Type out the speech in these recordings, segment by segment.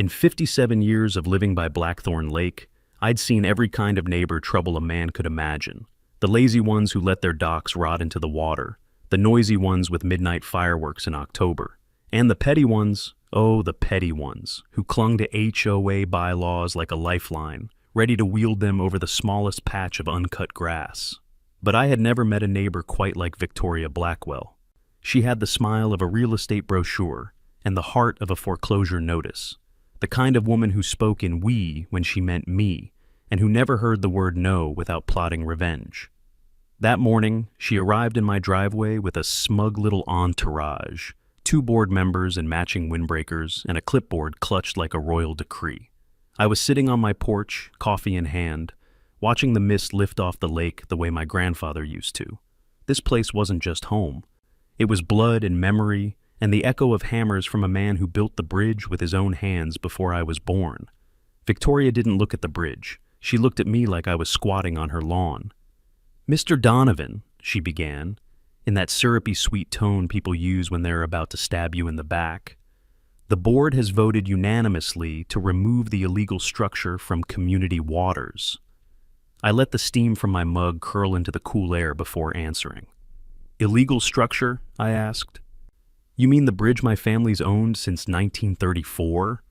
In 57 years of living by Blackthorn Lake, I'd seen every kind of neighbor trouble a man could imagine. The lazy ones who let their docks rot into the water, the noisy ones with midnight fireworks in October, and the petty ones, oh, the petty ones, who clung to HOA bylaws like a lifeline, ready to wield them over the smallest patch of uncut grass. But I had never met a neighbor quite like Victoria Blackwell. She had the smile of a real estate brochure and the heart of a foreclosure notice, the kind of woman who spoke in we when she meant me, and who never heard the word no without plotting revenge. That morning, she arrived in my driveway with a smug little entourage, 2 board members in matching windbreakers, and a clipboard clutched like a royal decree. I was sitting on my porch, coffee in hand, watching the mist lift off the lake the way my grandfather used to. This place wasn't just home. It was blood and memory, and the echo of hammers from a man who built the bridge with his own hands before I was born. Victoria didn't look at the bridge. She looked at me like I was squatting on her lawn. "Mr. Donovan," she began, in that syrupy sweet tone people use when they're about to stab you in the back, "the board has voted unanimously to remove the illegal structure from community waters." I let the steam from my mug curl into the cool air before answering. "Illegal structure?" I asked. "You mean the bridge my family's owned since 1934?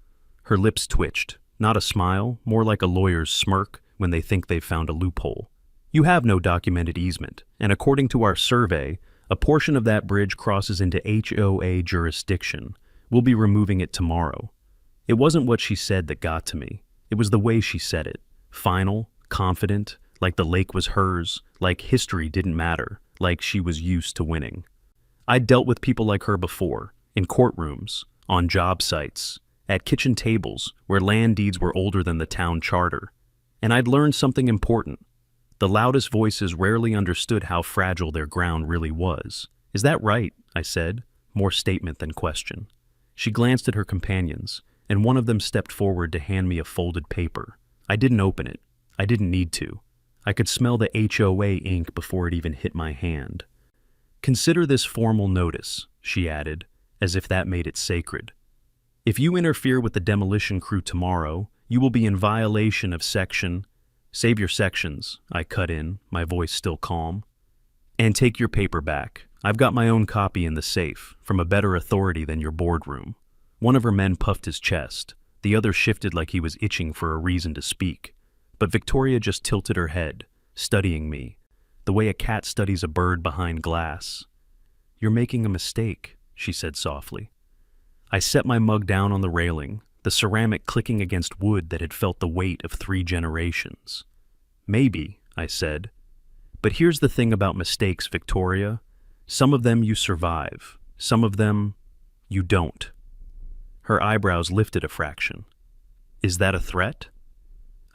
Her lips twitched, not a smile, more like a lawyer's smirk when they think they've found a loophole. "You have no documented easement, and according to our survey, a portion of that bridge crosses into HOA jurisdiction. We'll be removing it tomorrow." It wasn't what she said that got to me. It was the way she said it. Final, confident, like the lake was hers, like history didn't matter, like she was used to winning. I'd dealt with people like her before, in courtrooms, on job sites, at kitchen tables where land deeds were older than the town charter. And I'd learned something important. The loudest voices rarely understood how fragile their ground really was. "Is that right?" I said, more statement than question. She glanced at her companions, and one of them stepped forward to hand me a folded paper. I didn't open it. I didn't need to. I could smell the HOA ink before it even hit my hand. "Consider this formal notice," she added, as if that made it sacred. "If you interfere with the demolition crew tomorrow, you will be in violation of section—" "Save your sections," I cut in, my voice still calm. "And take your paper back. I've got my own copy in the safe, from a better authority than your boardroom." One of her men puffed his chest. The other shifted like he was itching for a reason to speak. But Victoria just tilted her head, studying me, the way a cat studies a bird behind glass. "You're making a mistake," she said softly. I set my mug down on the railing, the ceramic clicking against wood that had felt the weight of 3 generations. "Maybe," I said. "But here's the thing about mistakes, Victoria. Some of them you survive. Some of them you don't." Her eyebrows lifted a fraction. "Is that a threat?"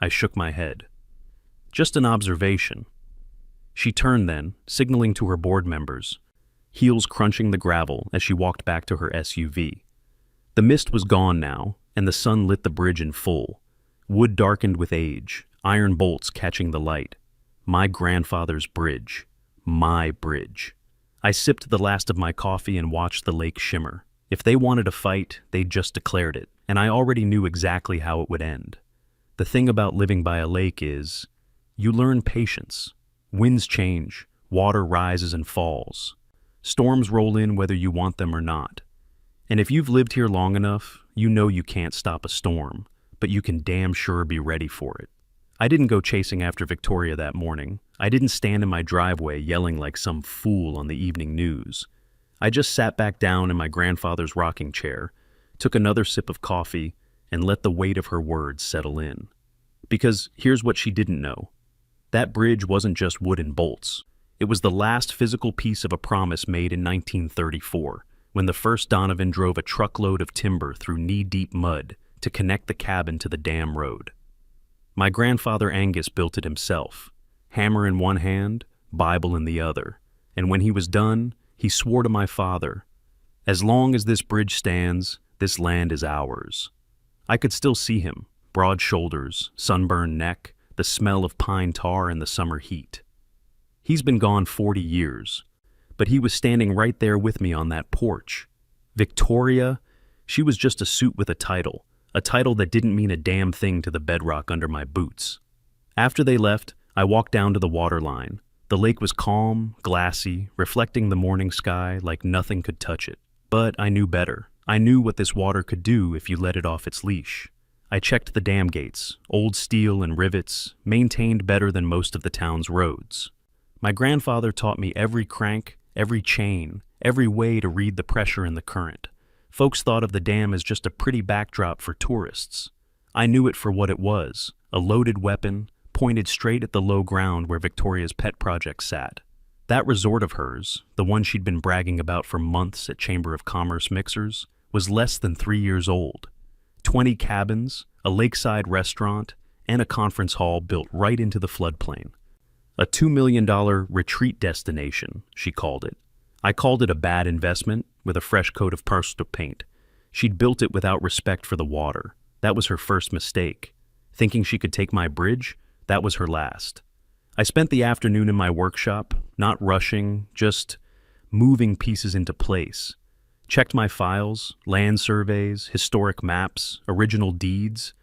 I shook my head. "Just an observation." She turned then, signaling to her board members, heels crunching the gravel as she walked back to her SUV. The mist was gone now, and the sun lit the bridge in full. Wood darkened with age, iron bolts catching the light. My grandfather's bridge. My bridge. I sipped the last of my coffee and watched the lake shimmer. If they wanted a fight, they'd just declared it, and I already knew exactly how it would end. The thing about living by a lake is, you learn patience. Winds change, water rises and falls. Storms roll in whether you want them or not. And if you've lived here long enough, you know you can't stop a storm, but you can damn sure be ready for it. I didn't go chasing after Victoria that morning. I didn't stand in my driveway yelling like some fool on the evening news. I just sat back down in my grandfather's rocking chair, took another sip of coffee, and let the weight of her words settle in. Because here's what she didn't know. That bridge wasn't just wood and bolts. It was the last physical piece of a promise made in 1934, when the first Donovan drove a truckload of timber through knee-deep mud to connect the cabin to the dam road. My grandfather Angus built it himself, hammer in one hand, Bible in the other, and when he was done, he swore to my father, "As long as this bridge stands, this land is ours." I could still see him, broad shoulders, sunburned neck, the smell of pine tar in the summer heat. He's been gone 40 years, but he was standing right there with me on that porch. Victoria, she was just a suit with a title, a title that didn't mean a damn thing to the bedrock under my boots. After they left, I walked down to the waterline. The lake was calm, glassy, reflecting the morning sky like nothing could touch it. But I knew better. I knew what this water could do if you let it off its leash. I checked the dam gates, old steel and rivets, maintained better than most of the town's roads. My grandfather taught me every crank, every chain, every way to read the pressure in the current. Folks thought of the dam as just a pretty backdrop for tourists. I knew it for what it was, a loaded weapon, pointed straight at the low ground where Victoria's pet project sat. That resort of hers, the one she'd been bragging about for months at Chamber of Commerce mixers, was less than 3 years old. 20 cabins, a lakeside restaurant, and a conference hall built right into the floodplain. A $2 million retreat destination, she called it. I called it a bad investment with a fresh coat of pastel paint. She'd built it without respect for the water. That was her first mistake. Thinking she could take my bridge, that was her last. I spent the afternoon in my workshop, not rushing, just moving pieces into place. Checked my files, land surveys, historic maps, original deeds,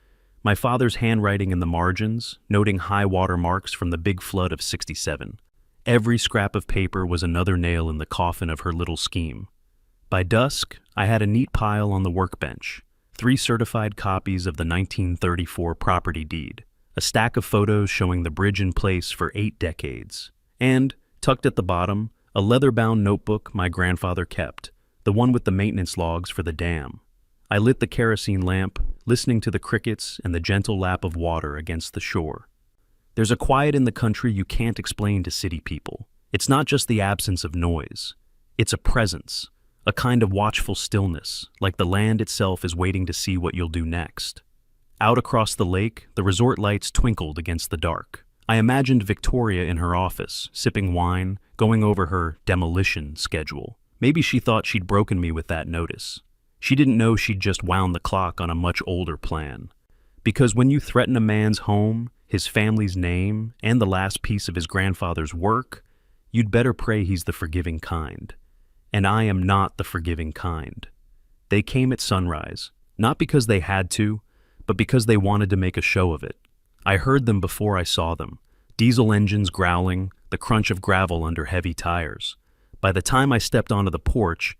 my father's handwriting in the margins, noting high water marks from the big flood of '67. Every scrap of paper was another nail in the coffin of her little scheme. By dusk, I had a neat pile on the workbench, 3 certified copies of the 1934 property deed, a stack of photos showing the bridge in place for 8 decades, and, tucked at the bottom, a leather-bound notebook my grandfather kept, the one with the maintenance logs for the dam. I lit the kerosene lamp, listening to the crickets and the gentle lap of water against the shore. There's a quiet in the country you can't explain to city people. It's not just the absence of noise. It's a presence, a kind of watchful stillness, like the land itself is waiting to see what you'll do next. Out across the lake, the resort lights twinkled against the dark. I imagined Victoria in her office, sipping wine, going over her demolition schedule. Maybe she thought she'd broken me with that notice. She didn't know she'd just wound the clock on a much older plan. Because when you threaten a man's home, his family's name, and the last piece of his grandfather's work, you'd better pray he's the forgiving kind. And I am not the forgiving kind. They came at sunrise, not because they had to, but because they wanted to make a show of it. I heard them before I saw them, diesel engines growling, the crunch of gravel under heavy tires. By the time I stepped onto the porch,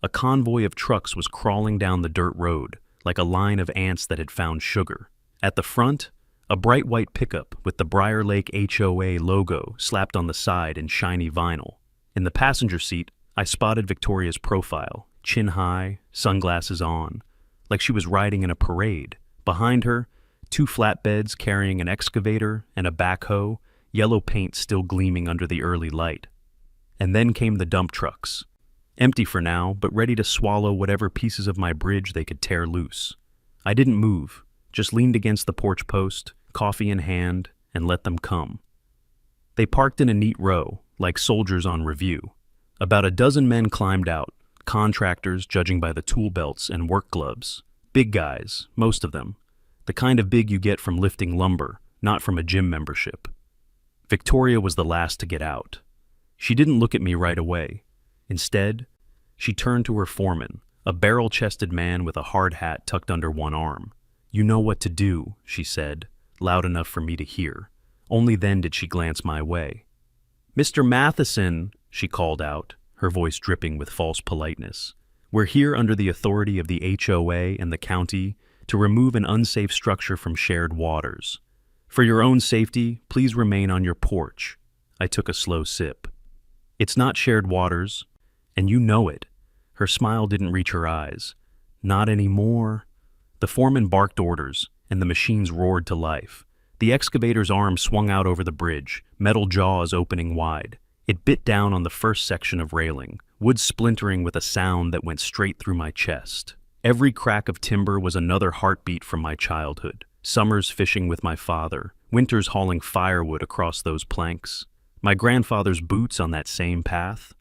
a convoy of trucks was crawling down the dirt road, like a line of ants that had found sugar. At the front, a bright white pickup with the Briar Lake HOA logo slapped on the side in shiny vinyl. In the passenger seat, I spotted Victoria's profile, chin high, sunglasses on, like she was riding in a parade. Behind her, 2 flatbeds carrying an excavator and a backhoe, yellow paint still gleaming under the early light. And then came the dump trucks. Empty for now, but ready to swallow whatever pieces of my bridge they could tear loose. I didn't move, just leaned against the porch post, coffee in hand, and let them come. They parked in a neat row, like soldiers on review. About a dozen men climbed out, contractors judging by the tool belts and work gloves. Big guys, most of them. The kind of big you get from lifting lumber, not from a gym membership. Victoria was the last to get out. She didn't look at me right away. Instead, she turned to her foreman, a barrel-chested man with a hard hat tucked under one arm. "You know what to do," she said, loud enough for me to hear. Only then did she glance my way. "Mr. Matheson," she called out, her voice dripping with false politeness. "We're here under the authority of the HOA and the county to remove an unsafe structure from shared waters. For your own safety, please remain on your porch." I took a slow sip. "It's not shared waters, and you know it." Her smile didn't reach her eyes. "Not anymore." The foreman barked orders, and the machines roared to life. The excavator's arm swung out over the bridge, metal jaws opening wide. It bit down on the first section of railing, wood splintering with a sound that went straight through my chest. Every crack of timber was another heartbeat from my childhood. Summers fishing with my father, winters hauling firewood across those planks. My grandfather's boots on that same path.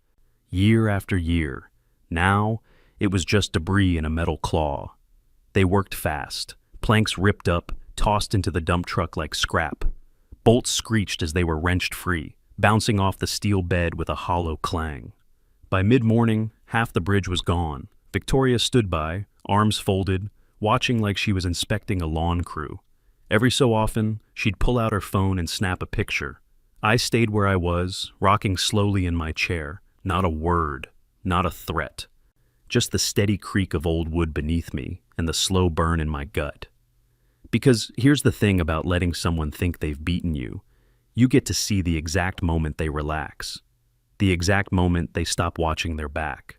Year after year. Now, it was just debris in a metal claw. They worked fast. Planks ripped up, tossed into the dump truck like scrap. Bolts screeched as they were wrenched free, bouncing off the steel bed with a hollow clang. By mid-morning, half the bridge was gone. Victoria stood by, arms folded, watching like she was inspecting a lawn crew. Every so often, she'd pull out her phone and snap a picture. I stayed where I was, rocking slowly in my chair. Not a word, not a threat. Just the steady creak of old wood beneath me and the slow burn in my gut. Because here's the thing about letting someone think they've beaten you. You get to see the exact moment they relax. The exact moment they stop watching their back.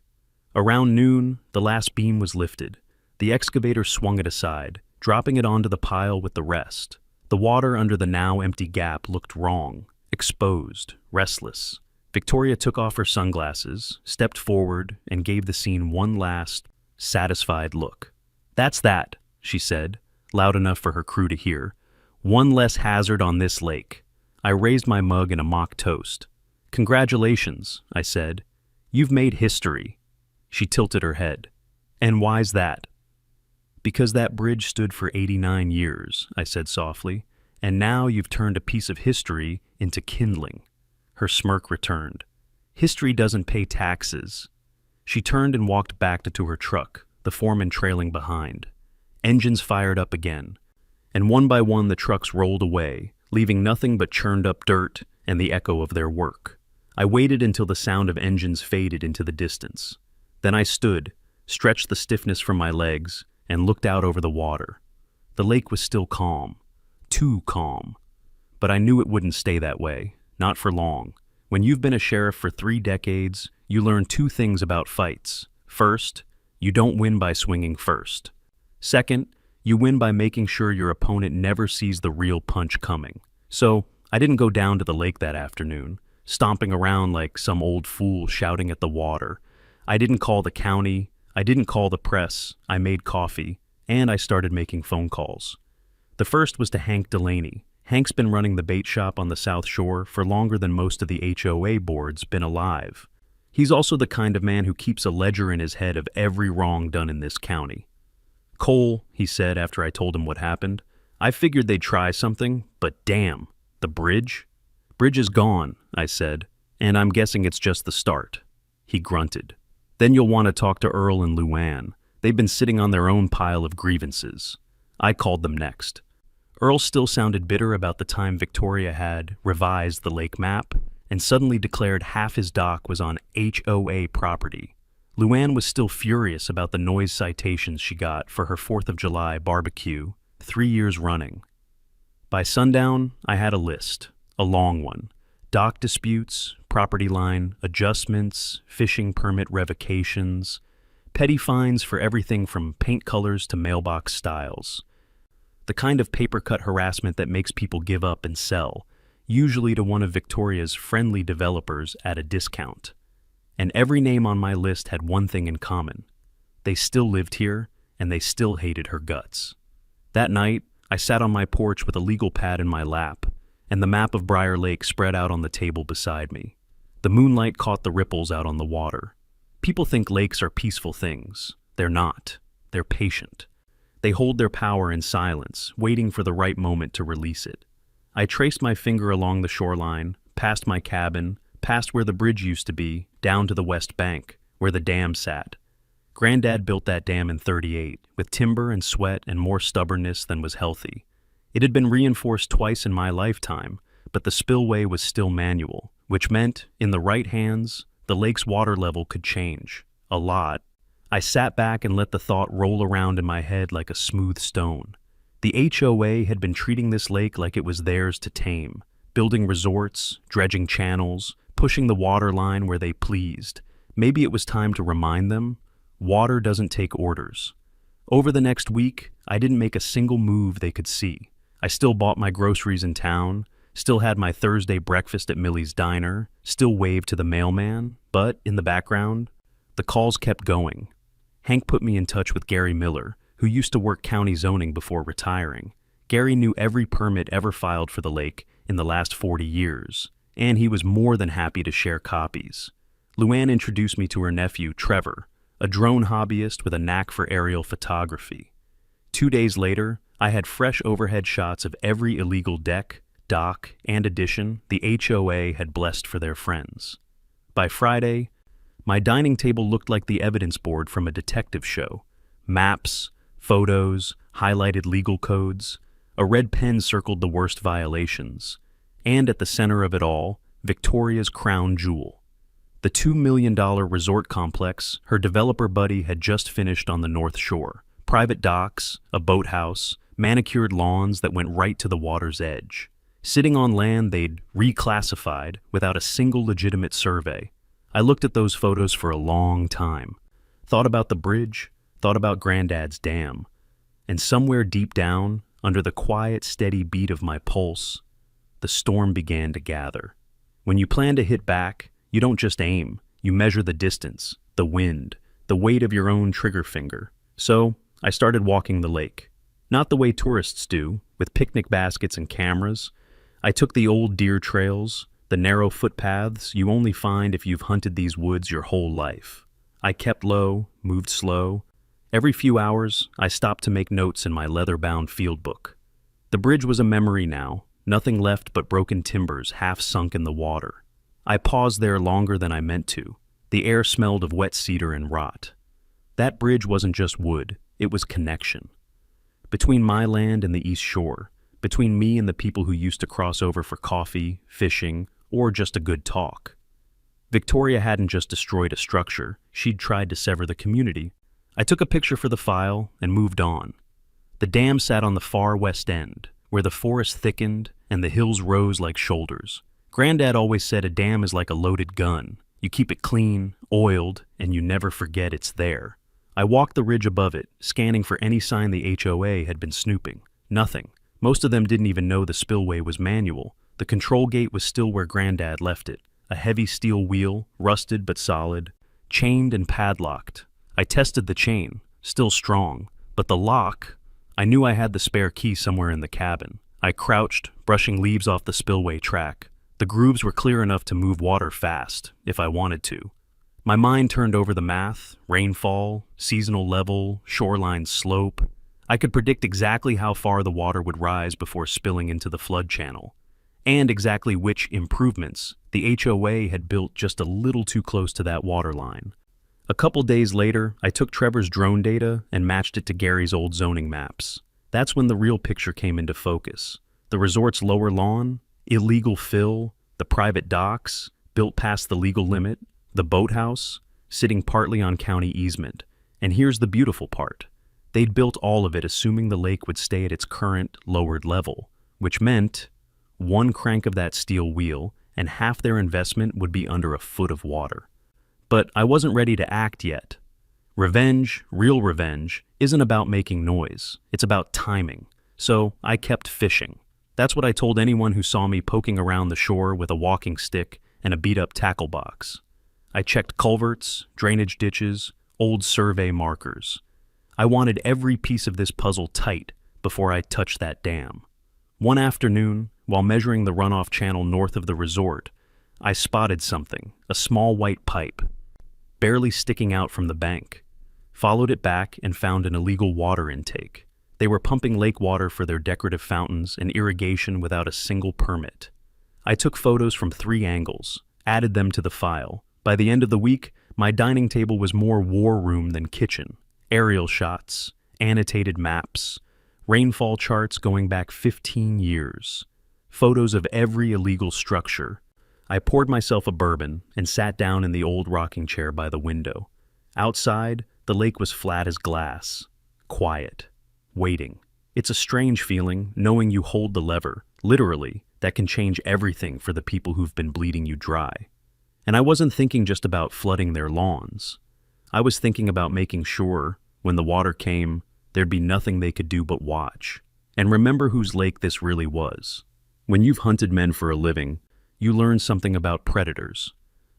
Around noon, the last beam was lifted. The excavator swung it aside, dropping it onto the pile with the rest. The water under the now empty gap looked wrong, exposed, restless. Victoria took off her sunglasses, stepped forward, and gave the scene one last, satisfied look. "That's that," she said, loud enough for her crew to hear. "One less hazard on this lake." I raised my mug in a mock toast. "Congratulations," I said. "You've made history." She tilted her head. "And why's that?" "Because that bridge stood for 89 years, I said softly, "and now you've turned a piece of history into kindling." Her smirk returned. "History doesn't pay taxes." She turned and walked back to her truck, the foreman trailing behind. Engines fired up again, and one by one the trucks rolled away, leaving nothing but churned up dirt and the echo of their work. I waited until the sound of engines faded into the distance. Then I stood, stretched the stiffness from my legs, and looked out over the water. The lake was still calm. Too calm. But I knew it wouldn't stay that way. Not for long. When you've been a sheriff for 3 decades, you learn 2 things about fights. First, you don't win by swinging first. Second, you win by making sure your opponent never sees the real punch coming. So, I didn't go down to the lake that afternoon, stomping around like some old fool shouting at the water. I didn't call the county, I didn't call the press, I made coffee, and I started making phone calls. The first was to Hank Delaney. Hank's been running the bait shop on the South Shore for longer than most of the HOA board's been alive. He's also the kind of man who keeps a ledger in his head of every wrong done in this county. "Cole," he said after I told him what happened, "I figured they'd try something, but damn, the bridge?" "Bridge is gone," I said, "and I'm guessing it's just the start." He grunted. "Then you'll want to talk to Earl and Luann. They've been sitting on their own pile of grievances." I called them next. Earl still sounded bitter about the time Victoria had revised the lake map and suddenly declared half his dock was on HOA property. Luann was still furious about the noise citations she got for her 4th of July barbecue 3 years running. By sundown, I had a list, a long one. Dock disputes, property line adjustments, fishing permit revocations, petty fines for everything from paint colors to mailbox styles. The kind of paper-cut harassment that makes people give up and sell, usually to one of Victoria's friendly developers at a discount. And every name on my list had one thing in common. They still lived here, and they still hated her guts. That night, I sat on my porch with a legal pad in my lap, and the map of Briar Lake spread out on the table beside me. The moonlight caught the ripples out on the water. People think lakes are peaceful things. They're not. They're patient. They hold their power in silence, waiting for the right moment to release it. I traced my finger along the shoreline, past my cabin, past where the bridge used to be, down to the west bank, where the dam sat. Granddad built that dam in '38, with timber and sweat and more stubbornness than was healthy. It had been reinforced twice in my lifetime, but the spillway was still manual, which meant, in the right hands, the lake's water level could change. A lot. I sat back and let the thought roll around in my head like a smooth stone. The HOA had been treating this lake like it was theirs to tame, building resorts, dredging channels, pushing the water line where they pleased. Maybe it was time to remind them, water doesn't take orders. Over the next week, I didn't make a single move they could see. I still bought my groceries in town, still had my Thursday breakfast at Millie's Diner, still waved to the mailman, but in the background, the calls kept going. Hank put me in touch with Gary Miller, who used to work county zoning before retiring. Gary knew every permit ever filed for the lake in the last 40 years, and he was more than happy to share copies. Luann introduced me to her nephew, Trevor, a drone hobbyist with a knack for aerial photography. 2 days later, I had fresh overhead shots of every illegal deck, dock, and addition the HOA had blessed for their friends. By Friday, my dining table looked like the evidence board from a detective show. Maps, photos, highlighted legal codes. A red pen circled the worst violations. And at the center of it all, Victoria's crown jewel. The $2 million resort complex her developer buddy had just finished on the North Shore. Private docks, a boathouse, manicured lawns that went right to the water's edge. Sitting on land they'd reclassified without a single legitimate survey. I looked at those photos for a long time. Thought about the bridge, thought about Granddad's dam. And somewhere deep down, under the quiet, steady beat of my pulse, the storm began to gather. When you plan to hit back, you don't just aim. You measure the distance, the wind, the weight of your own trigger finger. So, I started walking the lake. Not the way tourists do, with picnic baskets and cameras. I took the old deer trails, the narrow footpaths you only find if you've hunted these woods your whole life. I kept low, moved slow. Every few hours, I stopped to make notes in my leather-bound field book. The bridge was a memory now, nothing left but broken timbers half sunk in the water. I paused there longer than I meant to. The air smelled of wet cedar and rot. That bridge wasn't just wood, it was connection. Between my land and the East Shore, between me and the people who used to cross over for coffee, fishing, or just a good talk. Victoria hadn't just destroyed a structure, she'd tried to sever the community. I took a picture for the file and moved on. The dam sat on the far west end, where the forest thickened and the hills rose like shoulders. Granddad always said a dam is like a loaded gun. You keep it clean, oiled, and you never forget it's there. I walked the ridge above it, scanning for any sign the HOA had been snooping. Nothing. Most of them didn't even know the spillway was manual. The control gate was still where Granddad left it. A heavy steel wheel, rusted but solid, chained and padlocked. I tested the chain, still strong, but the lock, I knew I had the spare key somewhere in the cabin. I crouched, brushing leaves off the spillway track. The grooves were clear enough to move water fast, if I wanted to. My mind turned over the math, rainfall, seasonal level, shoreline slope. I could predict exactly how far the water would rise before spilling into the flood channel, and exactly which improvements the HOA had built just a little too close to that water line. A couple days later, I took Trevor's drone data and matched it to Gary's old zoning maps. That's when the real picture came into focus. The resort's lower lawn, illegal fill, the private docks, built past the legal limit, the boathouse, sitting partly on county easement. And here's the beautiful part. They'd built all of it assuming the lake would stay at its current, lowered level, which meant one crank of that steel wheel and half their investment would be under a foot of water. But I wasn't ready to act yet. Revenge, real revenge, isn't about making noise. It's about timing. So I kept fishing. That's what I told anyone who saw me poking around the shore with a walking stick and a beat-up tackle box. I checked culverts, drainage ditches, old survey markers. I wanted every piece of this puzzle tight before I touched that dam. One afternoon, while measuring the runoff channel north of the resort, I spotted something, a small white pipe, barely sticking out from the bank. Followed it back and found an illegal water intake. They were pumping lake water for their decorative fountains and irrigation without a single permit. I took photos from 3 angles, added them to the file. By the end of the week, my dining table was more war room than kitchen. Aerial shots, annotated maps, rainfall charts going back 15 years, photos of every illegal structure. I poured myself a bourbon and sat down in the old rocking chair by the window. Outside, the lake was flat as glass, quiet, waiting. It's a strange feeling, knowing you hold the lever, literally, that can change everything for the people who've been bleeding you dry. And I wasn't thinking just about flooding their lawns. I was thinking about making sure, when the water came, there'd be nothing they could do but watch. And remember whose lake this really was. When you've hunted men for a living, you learn something about predators.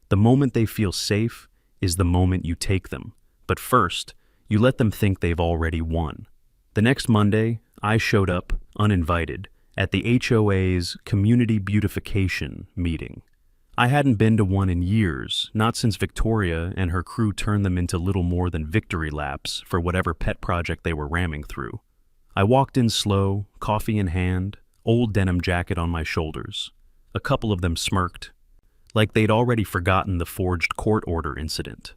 The moment they feel safe is the moment you take them. But first, you let them think they've already won. The next Monday, I showed up, uninvited, at the HOA's Community Beautification meeting. I hadn't been to one in years, not since Victoria and her crew turned them into little more than victory laps for whatever pet project they were ramming through. I walked in slow, coffee in hand, old denim jacket on my shoulders. A couple of them smirked, like they'd already forgotten the forged court order incident.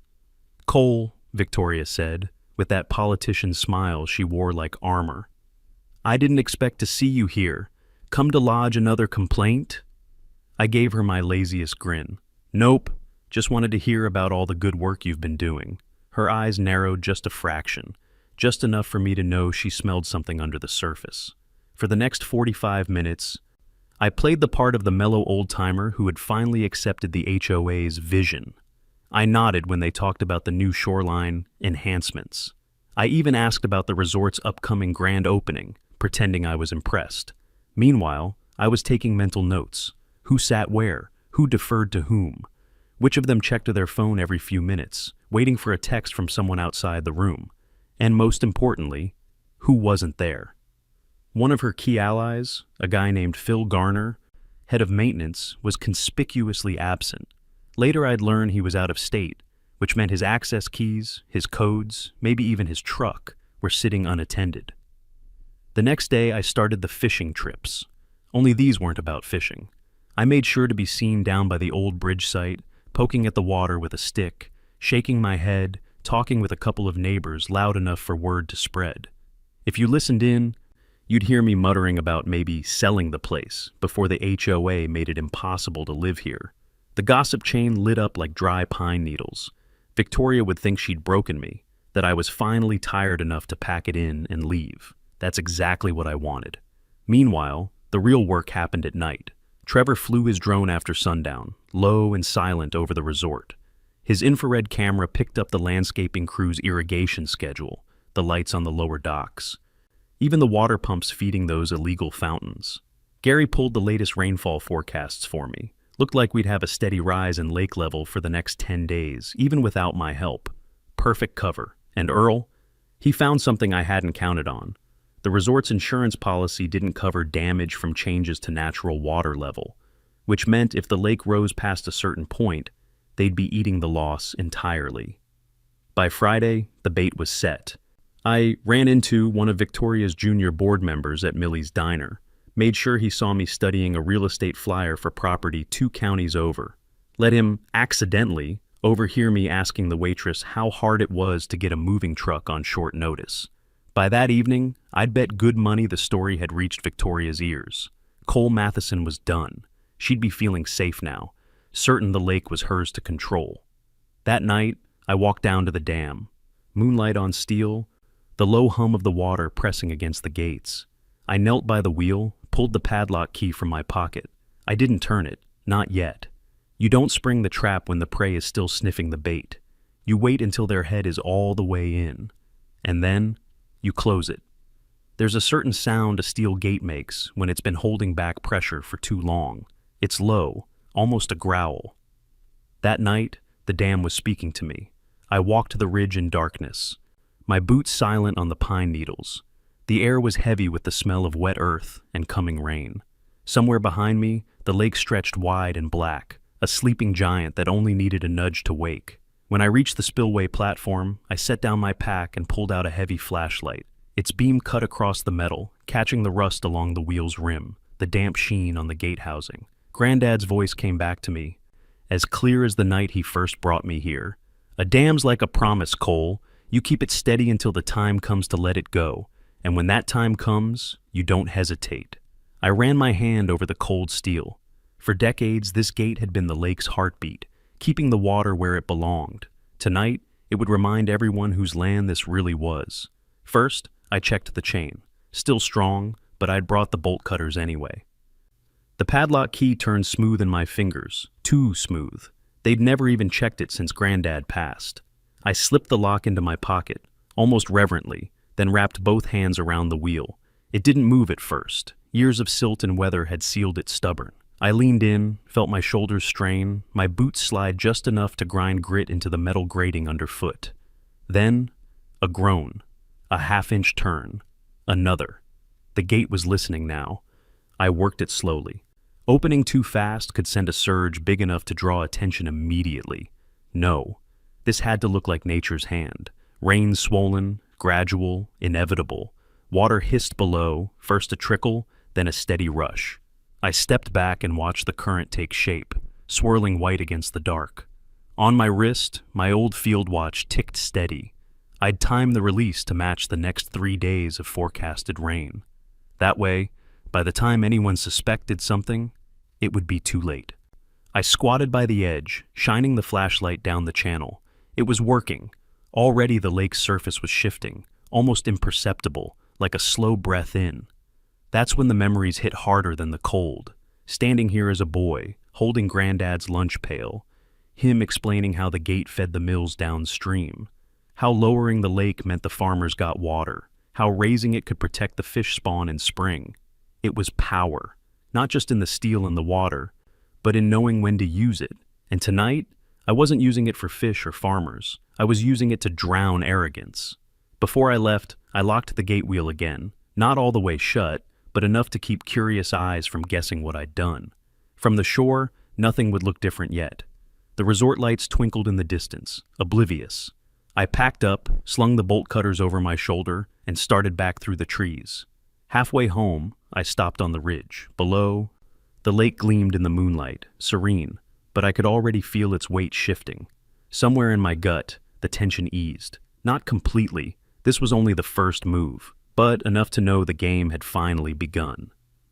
"Cole," Victoria said, with that politician smile she wore like armor. "I didn't expect to see you here. Come to lodge another complaint?" I gave her my laziest grin. "Nope, just wanted to hear about all the good work you've been doing." Her eyes narrowed just a fraction, just enough for me to know she smelled something under the surface. For the next 45 minutes, I played the part of the mellow old-timer who had finally accepted the HOA's vision. I nodded when they talked about the new shoreline enhancements. I even asked about the resort's upcoming grand opening, pretending I was impressed. Meanwhile, I was taking mental notes. Who sat where? Who deferred to whom? Which of them checked their phone every few minutes, waiting for a text from someone outside the room? And most importantly, who wasn't there? One of her key allies, a guy named Phil Garner, head of maintenance, was conspicuously absent. Later I'd learn he was out of state, which meant his access keys, his codes, maybe even his truck, were sitting unattended. The next day I started the fishing trips. Only these weren't about fishing. I made sure to be seen down by the old bridge site, poking at the water with a stick, shaking my head, talking with a couple of neighbors loud enough for word to spread. If you listened in, you'd hear me muttering about maybe selling the place before the HOA made it impossible to live here. The gossip chain lit up like dry pine needles. Victoria would think she'd broken me, that I was finally tired enough to pack it in and leave. That's exactly what I wanted. Meanwhile, the real work happened at night. Trevor flew his drone after sundown, low and silent over the resort. His infrared camera picked up the landscaping crew's irrigation schedule, the lights on the lower docks, even the water pumps feeding those illegal fountains. Gary pulled the latest rainfall forecasts for me. Looked like we'd have a steady rise in lake level for the next 10 days, even without my help. Perfect cover. And Earl? He found something I hadn't counted on. The resort's insurance policy didn't cover damage from changes to natural water level, which meant if the lake rose past a certain point, they'd be eating the loss entirely. By Friday, the bait was set. I ran into one of Victoria's junior board members at Millie's Diner, made sure he saw me studying a real estate flyer for property 2 counties over. Let him accidentally overhear me asking the waitress how hard it was to get a moving truck on short notice. By that evening, I'd bet good money the story had reached Victoria's ears. Cole Matheson was done. She'd be feeling safe now, certain the lake was hers to control. That night, I walked down to the dam. Moonlight on steel, the low hum of the water pressing against the gates. I knelt by the wheel, pulled the padlock key from my pocket. I didn't turn it, not yet. You don't spring the trap when the prey is still sniffing the bait. You wait until their head is all the way in. And then, you close it. There's a certain sound a steel gate makes when it's been holding back pressure for too long. It's low, almost a growl. That night, the dam was speaking to me. I walked the ridge in darkness, my boots silent on the pine needles. The air was heavy with the smell of wet earth and coming rain. Somewhere behind me, the lake stretched wide and black, a sleeping giant that only needed a nudge to wake. When I reached the spillway platform, I set down my pack and pulled out a heavy flashlight. Its beam cut across the metal, catching the rust along the wheel's rim, the damp sheen on the gate housing. Granddad's voice came back to me, as clear as the night he first brought me here. "A dam's like a promise, Cole. You keep it steady until the time comes to let it go. And when that time comes, you don't hesitate." I ran my hand over the cold steel. For decades, this gate had been the lake's heartbeat, keeping the water where it belonged. Tonight, it would remind everyone whose land this really was. First, I checked the chain. Still strong, but I'd brought the bolt cutters anyway. The padlock key turned smooth in my fingers, too smooth. They'd never even checked it since Granddad passed. I slipped the lock into my pocket, almost reverently, then wrapped both hands around the wheel. It didn't move at first. Years of silt and weather had sealed it stubborn. I leaned in, felt my shoulders strain, my boots slide just enough to grind grit into the metal grating underfoot. Then, a groan, a half-inch turn, another. The gate was listening now. I worked it slowly. Opening too fast could send a surge big enough to draw attention immediately. No, this had to look like nature's hand. Rain swollen, gradual, inevitable. Water hissed below, first a trickle, then a steady rush. I stepped back and watched the current take shape, swirling white against the dark. On my wrist, my old field watch ticked steady. I'd time the release to match the next 3 days of forecasted rain. That way, by the time anyone suspected something, it would be too late. I squatted by the edge, shining the flashlight down the channel. It was working. Already the lake's surface was shifting, almost imperceptible, like a slow breath in. That's when the memories hit harder than the cold. Standing here as a boy, holding Granddad's lunch pail, him explaining how the gate fed the mills downstream, how lowering the lake meant the farmers got water, how raising it could protect the fish spawn in spring. It was power, not just in the steel and the water, but in knowing when to use it. And tonight, I wasn't using it for fish or farmers. I was using it to drown arrogance. Before I left, I locked the gate wheel again, not all the way shut, but enough to keep curious eyes from guessing what I'd done. From the shore, nothing would look different yet. The resort lights twinkled in the distance, oblivious. I packed up, slung the bolt cutters over my shoulder, and started back through the trees. Halfway home, I stopped on the ridge. Below, the lake gleamed in the moonlight, serene, but I could already feel its weight shifting. Somewhere in my gut, the tension eased. Not completely. This was only the first move, but enough to know the game had finally begun.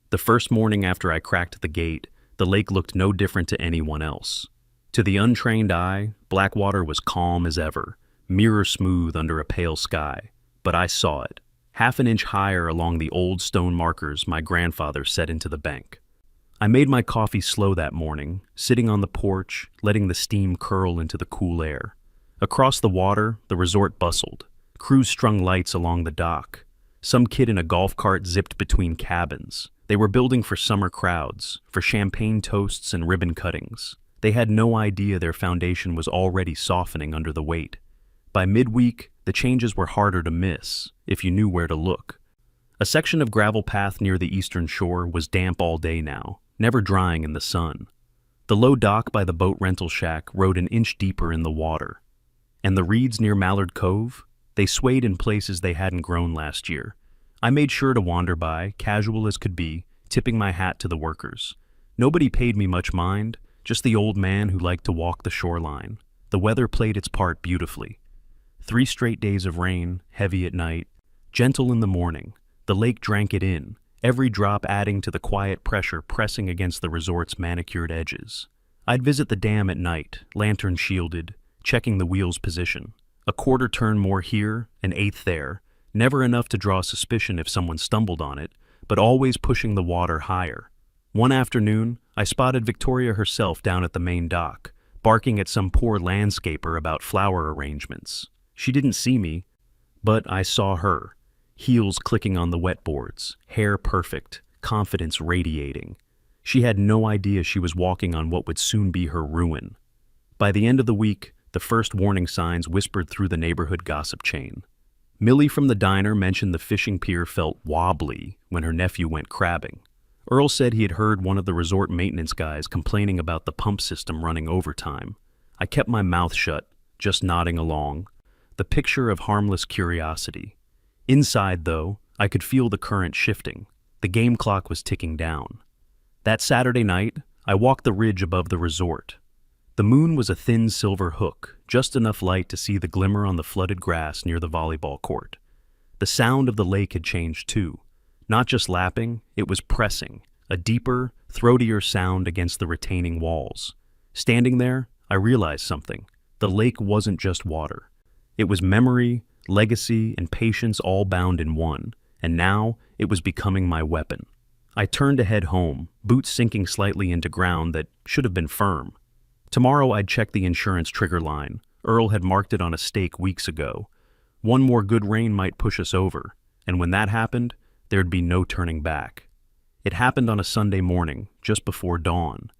The first morning after I cracked the gate, the lake looked no different to anyone else. To the untrained eye, Blackwater was calm as ever, mirror smooth under a pale sky. But I saw it, half an inch higher along the old stone markers my grandfather set into the bank. I made my coffee slow that morning, sitting on the porch, letting the steam curl into the cool air. Across the water, the resort bustled. Crews strung lights along the dock. Some kid in a golf cart zipped between cabins. They were building for summer crowds, for champagne toasts and ribbon cuttings. They had no idea their foundation was already softening under the weight. By midweek, the changes were harder to miss, if you knew where to look. A section of gravel path near the eastern shore was damp all day now, never drying in the sun. The low dock by the boat rental shack rode an inch deeper in the water. And the reeds near Mallard Cove? They swayed in places they hadn't grown last year. I made sure to wander by, casual as could be, tipping my hat to the workers. Nobody paid me much mind, just the old man who liked to walk the shoreline. The weather played its part beautifully. 3 straight days of rain, heavy at night, gentle in the morning. The lake drank it in, every drop adding to the quiet pressure pressing against the resort's manicured edges. I'd visit the dam at night, lantern shielded, checking the wheel's position. A quarter turn more here, an eighth there, never enough to draw suspicion if someone stumbled on it, but always pushing the water higher. One afternoon, I spotted Victoria herself down at the main dock, barking at some poor landscaper about flower arrangements. She didn't see me, but I saw her, heels clicking on the wetboards, hair perfect, confidence radiating. She had no idea she was walking on what would soon be her ruin. By the end of the week, the first warning signs whispered through the neighborhood gossip chain. Millie from the diner mentioned the fishing pier felt wobbly when her nephew went crabbing. Earl said he had heard one of the resort maintenance guys complaining about the pump system running overtime. I kept my mouth shut, just nodding along, the picture of harmless curiosity. Inside, though, I could feel the current shifting. The game clock was ticking down. That Saturday night, I walked the ridge above the resort. The moon was a thin silver hook, just enough light to see the glimmer on the flooded grass near the volleyball court. The sound of the lake had changed too. Not just lapping, it was pressing, a deeper, throatier sound against the retaining walls. Standing there, I realized something. The lake wasn't just water. It was memory, legacy, and patience all bound in one, and now it was becoming my weapon. I turned to head home, boots sinking slightly into ground that should have been firm. Tomorrow I'd check the insurance trigger line. Earl had marked it on a stake weeks ago. One more good rain might push us over, and when that happened, there'd be no turning back. It happened on a Sunday morning, just before dawn.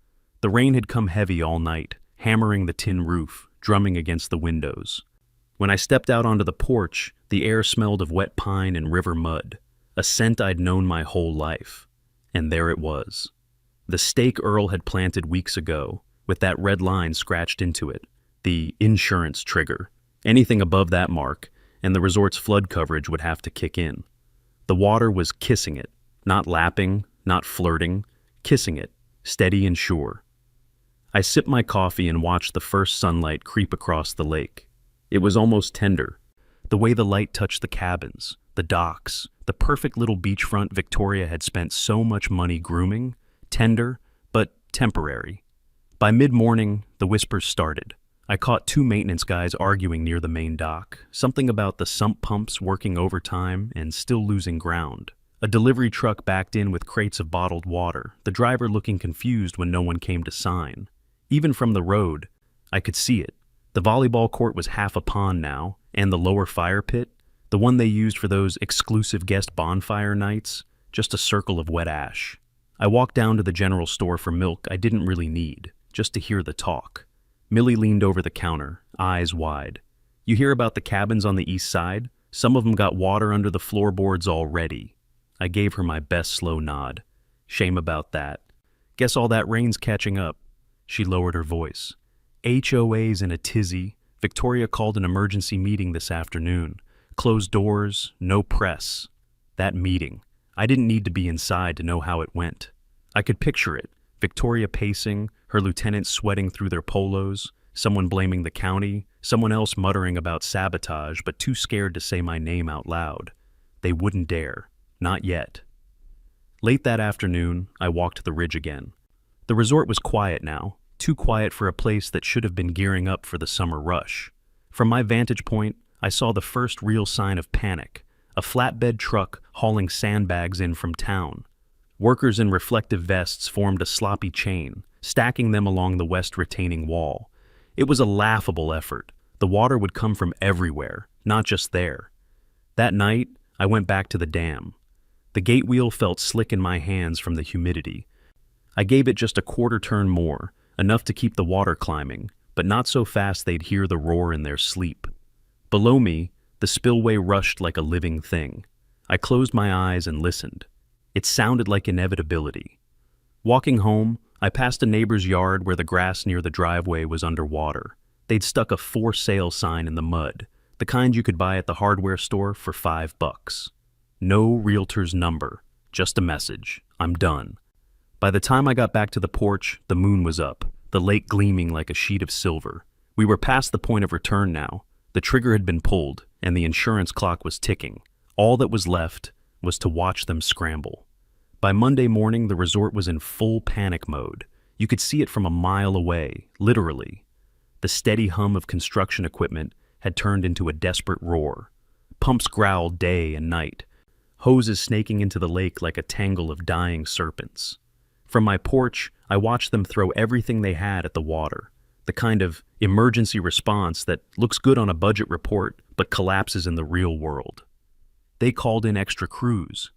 The rain had come heavy all night, hammering the tin roof, drumming against the windows. When I stepped out onto the porch, the air smelled of wet pine and river mud, a scent I'd known my whole life. And there it was. The stake Earl had planted weeks ago, with that red line scratched into it, the insurance trigger. Anything above that mark, and the resort's flood coverage would have to kick in. The water was kissing it, not lapping, not flirting, kissing it, steady and sure. I sipped my coffee and watched the first sunlight creep across the lake. It was almost tender, The way the light touched the cabins, the docks, the perfect little beachfront Victoria had spent so much money grooming, tender, but temporary. By mid-morning, the whispers started. I caught two maintenance guys arguing near the main dock, something about the sump pumps working overtime and still losing ground. A delivery truck backed in with crates of bottled water, the driver looking confused when no one came to sign. Even from the road, I could see it. The volleyball court was half a pond now, and the lower fire pit, the one they used for those exclusive guest bonfire nights, just a circle of wet ash. I walked down to the general store for milk I didn't really need, just to hear the talk. Millie leaned over the counter, eyes wide. You hear about the cabins on the east side? Some of them got water under the floorboards already. I gave her my best slow nod. Shame about that. Guess all that rain's catching up. She lowered her voice. HOA's in a tizzy. Victoria called an emergency meeting this afternoon. Closed doors, no press. That meeting. I didn't need to be inside to know how it went. I could picture it. Victoria pacing, her lieutenants sweating through their polos, someone blaming the county, someone else muttering about sabotage but too scared to say my name out loud. They wouldn't dare. Not yet. Late that afternoon, I walked the ridge again. The resort was quiet now, too quiet for a place that should have been gearing up for the summer rush. From my vantage point, I saw the first real sign of panic, a flatbed truck hauling sandbags in from town. Workers in reflective vests formed a sloppy chain, stacking them along the west retaining wall. It was a laughable effort. The water would come from everywhere, not just there. That night, I went back to the dam. The gate wheel felt slick in my hands from the humidity. I gave it just a quarter turn more, enough to keep the water climbing, but not so fast they'd hear the roar in their sleep. Below me, the spillway rushed like a living thing. I closed my eyes and listened. It sounded like inevitability. Walking home, I passed a neighbor's yard where the grass near the driveway was underwater. They'd stuck a for sale sign in the mud, the kind you could buy at the hardware store for $5. No realtor's number, just a message. I'm done. By the time I got back to the porch, the moon was up, the lake gleaming like a sheet of silver. We were past the point of return now. The trigger had been pulled, and the insurance clock was ticking. All that was left was to watch them scramble. By Monday morning, the resort was in full panic mode. You could see it from a mile away, literally. The steady hum of construction equipment had turned into a desperate roar. Pumps growled day and night, hoses snaking into the lake like a tangle of dying serpents. From my porch, I watched them throw everything they had at the water, the kind of emergency response that looks good on a budget report but collapses in the real world. They called in extra crews.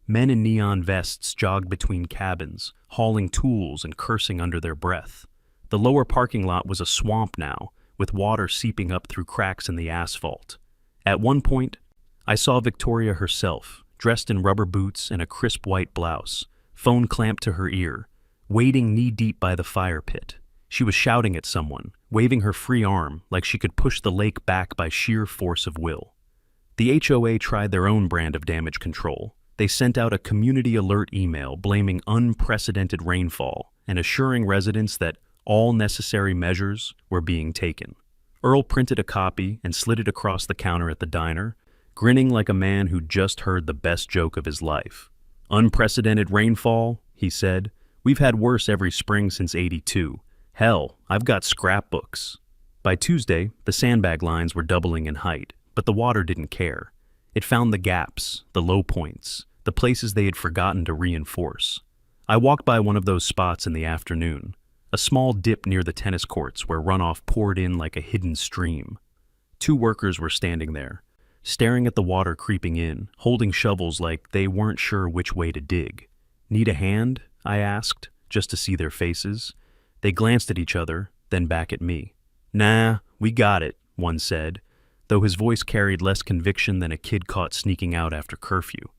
Men in neon vests jogged between cabins, hauling tools and cursing under their breath. The lower parking lot was a swamp now, with water seeping up through cracks in the asphalt. At one point, I saw Victoria herself, dressed in rubber boots and a crisp white blouse, phone clamped to her ear, wading knee-deep by the fire pit. She was shouting at someone, waving her free arm like she could push the lake back by sheer force of will. The HOA tried their own brand of damage control. They sent out a community alert email blaming unprecedented rainfall and assuring residents that all necessary measures were being taken. Earl printed a copy and slid it across the counter at the diner, grinning like a man who'd just heard the best joke of his life. Unprecedented rainfall, he said. We've had worse every spring since '82. Hell, I've got scrapbooks. By Tuesday, the sandbag lines were doubling in height, but the water didn't care. It found the gaps, the low points, the places they had forgotten to reinforce. I walked by one of those spots in the afternoon, a small dip near the tennis courts where runoff poured in like a hidden stream. Two workers were standing there, staring at the water creeping in, holding shovels like they weren't sure which way to dig. Need a hand? I asked, just to see their faces. They glanced at each other, then back at me. Nah, we got it, one said, though his voice carried less conviction than a kid caught sneaking out after curfew.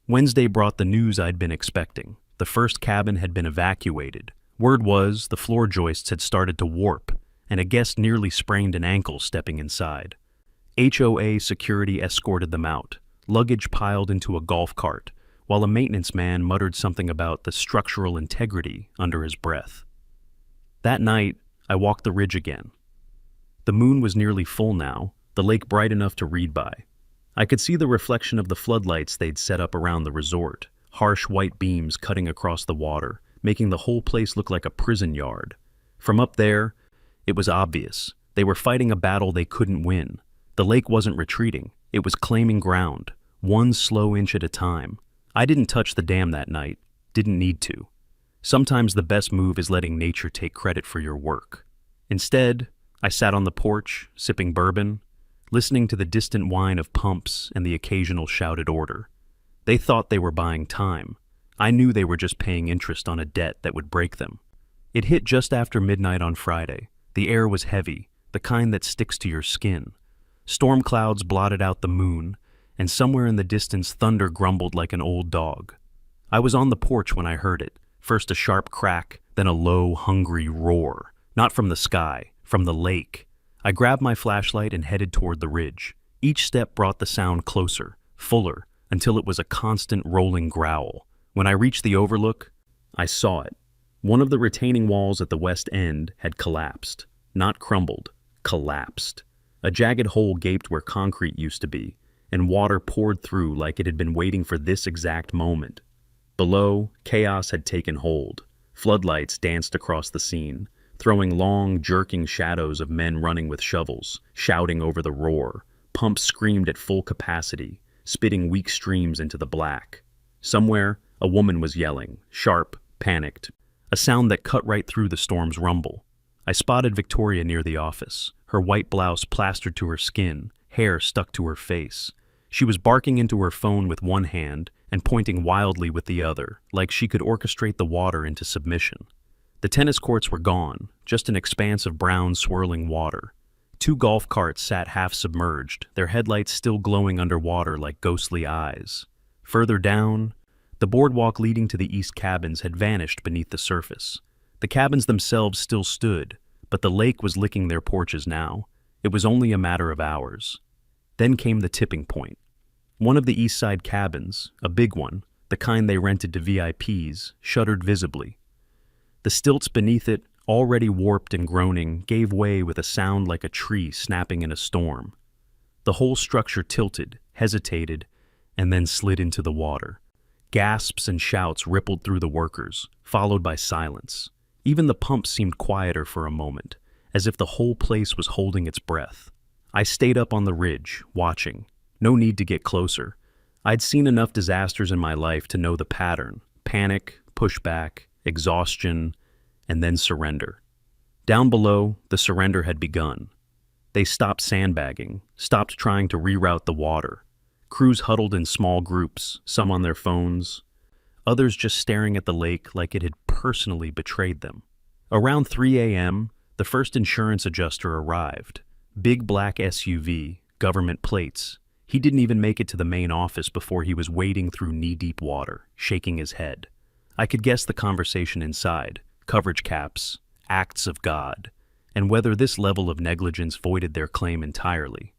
Wednesday brought the news I'd been expecting. The first cabin had been evacuated. Word was the floor joists had started to warp, and a guest nearly sprained an ankle stepping inside. HOA security escorted them out, luggage piled into a golf cart, while a maintenance man muttered something about the structural integrity under his breath. That night, I walked the ridge again. The moon was nearly full now, the lake bright enough to read by. I could see the reflection of the floodlights they'd set up around the resort, harsh white beams cutting across the water, making the whole place look like a prison yard. From up there, it was obvious. They were fighting a battle they couldn't win. The lake wasn't retreating. It was claiming ground, one slow inch at a time. I didn't touch the dam that night. Didn't need to. Sometimes the best move is letting nature take credit for your work. Instead, I sat on the porch, sipping bourbon, listening to the distant whine of pumps and the occasional shouted order. They thought they were buying time. I knew they were just paying interest on a debt that would break them. It hit just after midnight on Friday. The air was heavy, the kind that sticks to your skin. Storm clouds blotted out the moon, and somewhere in the distance thunder grumbled like an old dog. I was on the porch when I heard it. First a sharp crack, then a low, hungry roar. Not from the sky, from the lake. I grabbed my flashlight and headed toward the ridge. Each step brought the sound closer, fuller, until it was a constant rolling growl. When I reached the overlook, I saw it. One of the retaining walls at the west end had collapsed. Not crumbled, collapsed. A jagged hole gaped where concrete used to be, and water poured through like it had been waiting for this exact moment. Below, chaos had taken hold. Floodlights danced across the scene, throwing long, jerking shadows of men running with shovels, shouting over the roar. Pumps screamed at full capacity, spitting weak streams into the black. Somewhere, a woman was yelling, sharp, panicked, a sound that cut right through the storm's rumble. I spotted Victoria near the office, her white blouse plastered to her skin, hair stuck to her face. She was barking into her phone with one hand and pointing wildly with the other, like she could orchestrate the water into submission. The tennis courts were gone, just an expanse of brown, swirling water. 2 golf carts sat half-submerged, their headlights still glowing underwater like ghostly eyes. Further down, the boardwalk leading to the east cabins had vanished beneath the surface. The cabins themselves still stood, but the lake was licking their porches now. It was only a matter of hours. Then came the tipping point. One of the east side cabins, a big one, the kind they rented to VIPs, shuddered visibly. The stilts beneath it, already warped and groaning, gave way with a sound like a tree snapping in a storm. The whole structure tilted, hesitated, and then slid into the water. Gasps and shouts rippled through the workers, followed by silence. Even the pump seemed quieter for a moment, as if the whole place was holding its breath. I stayed up on the ridge, watching. No need to get closer. I'd seen enough disasters in my life to know the pattern: panic, pushback, exhaustion, and then surrender. Down below, the surrender had begun. They stopped sandbagging, stopped trying to reroute the water. Crews huddled in small groups, some on their phones, others just staring at the lake like it had personally betrayed them. Around 3 a.m., the first insurance adjuster arrived. Big black SUV, government plates. He didn't even make it to the main office before he was wading through knee-deep water, shaking his head. I could guess the conversation inside: coverage caps, acts of God, and whether this level of negligence voided their claim entirely.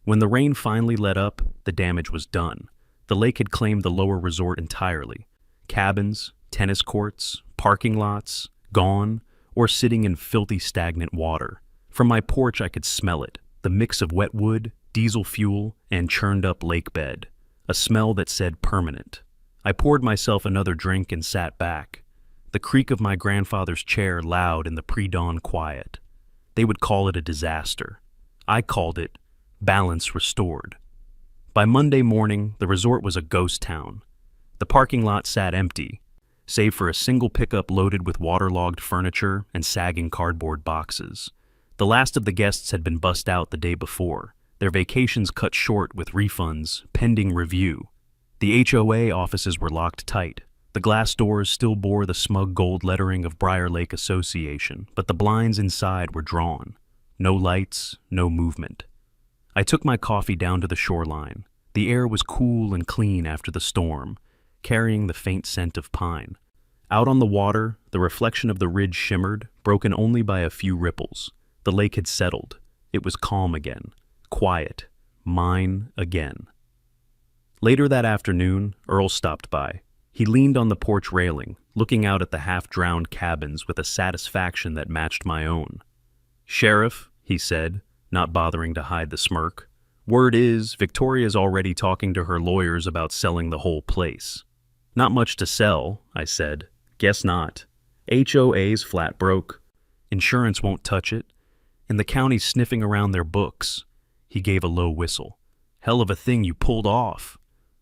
When the rain finally let up, the damage was done. The lake had claimed the lower resort entirely. Cabins, tennis courts, parking lots, gone, or sitting in filthy, stagnant water. From my porch I could smell it, the mix of wet wood, diesel fuel, and churned-up lake bed. A smell that said permanent. I poured myself another drink and sat back. The creak of my grandfather's chair loud in the pre-dawn quiet. They would call it a disaster. I called it balance restored. By Monday morning, the resort was a ghost town. The parking lot sat empty, save for a single pickup loaded with waterlogged furniture and sagging cardboard boxes. The last of the guests had been bussed out the day before, their vacations cut short with refunds pending review. The HOA offices were locked tight. The glass doors still bore the smug gold lettering of Briar Lake Association, but the blinds inside were drawn. No lights, no movement. I took my coffee down to the shoreline. The air was cool and clean after the storm, carrying the faint scent of pine. Out on the water, the reflection of the ridge shimmered, broken only by a few ripples. The lake had settled. It was calm again. Quiet. Mine again. Later that afternoon, Earl stopped by. He leaned on the porch railing, looking out at the half-drowned cabins with a satisfaction that matched my own. "Sheriff," he said, not bothering to hide the smirk. Word is, Victoria's already talking to her lawyers about selling the whole place. Not much to sell, I said. Guess not. HOA's flat broke. Insurance won't touch it. And the county's sniffing around their books. He gave a low whistle. Hell of a thing you pulled off.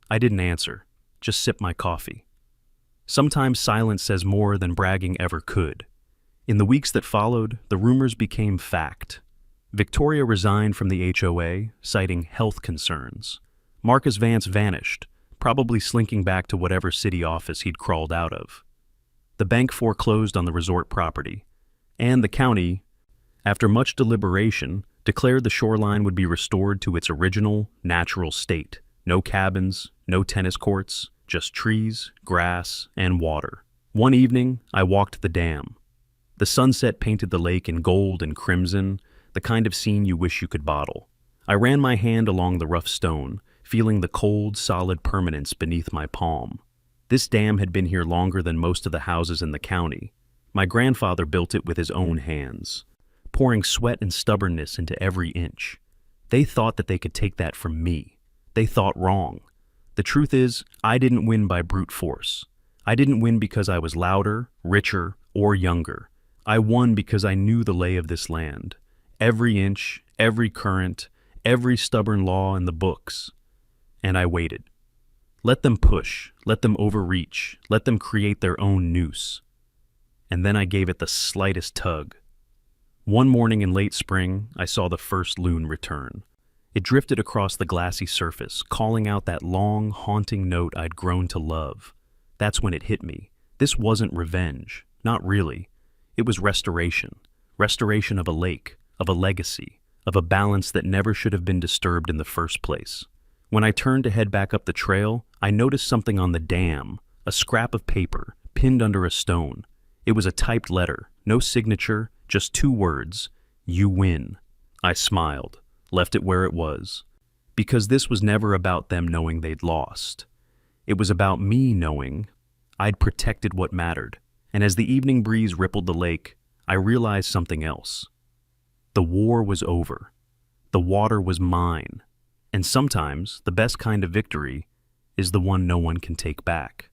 I didn't answer, just sipped my coffee. Sometimes silence says more than bragging ever could. In the weeks that followed, the rumors became fact. Victoria resigned from the HOA, citing health concerns. Marcus Vance vanished, probably slinking back to whatever city office he'd crawled out of. The bank foreclosed on the resort property, and the county, after much deliberation, declared the shoreline would be restored to its original, natural state. No cabins, no tennis courts, just trees, grass, and water. One evening, I walked the dam. The sunset painted the lake in gold and crimson, the kind of scene you wish you could bottle. I ran my hand along the rough stone, feeling the cold, solid permanence beneath my palm. This dam had been here longer than most of the houses in the county. My grandfather built it with his own hands, pouring sweat and stubbornness into every inch. They thought that they could take that from me. They thought wrong. The truth is, I didn't win by brute force. I didn't win because I was louder, richer, or younger. I won because I knew the lay of this land. Every inch, every current, every stubborn law in the books. And I waited. Let them push, let them overreach, let them create their own noose. And then I gave it the slightest tug. One morning in late spring, I saw the first loon return. It drifted across the glassy surface, calling out that long, haunting note I'd grown to love. That's when it hit me. This wasn't revenge. Not really. It was restoration. Restoration of a lake, of a legacy, of a balance that never should have been disturbed in the first place. When I turned to head back up the trail, I noticed something on the dam, a scrap of paper, pinned under a stone. It was a typed letter, no signature, just 2 words, "You win." I smiled, left it where it was. Because this was never about them knowing they'd lost. It was about me knowing I'd protected what mattered. And as the evening breeze rippled the lake, I realized something else. The war was over. The water was mine. And sometimes, the best kind of victory is the one no one can take back.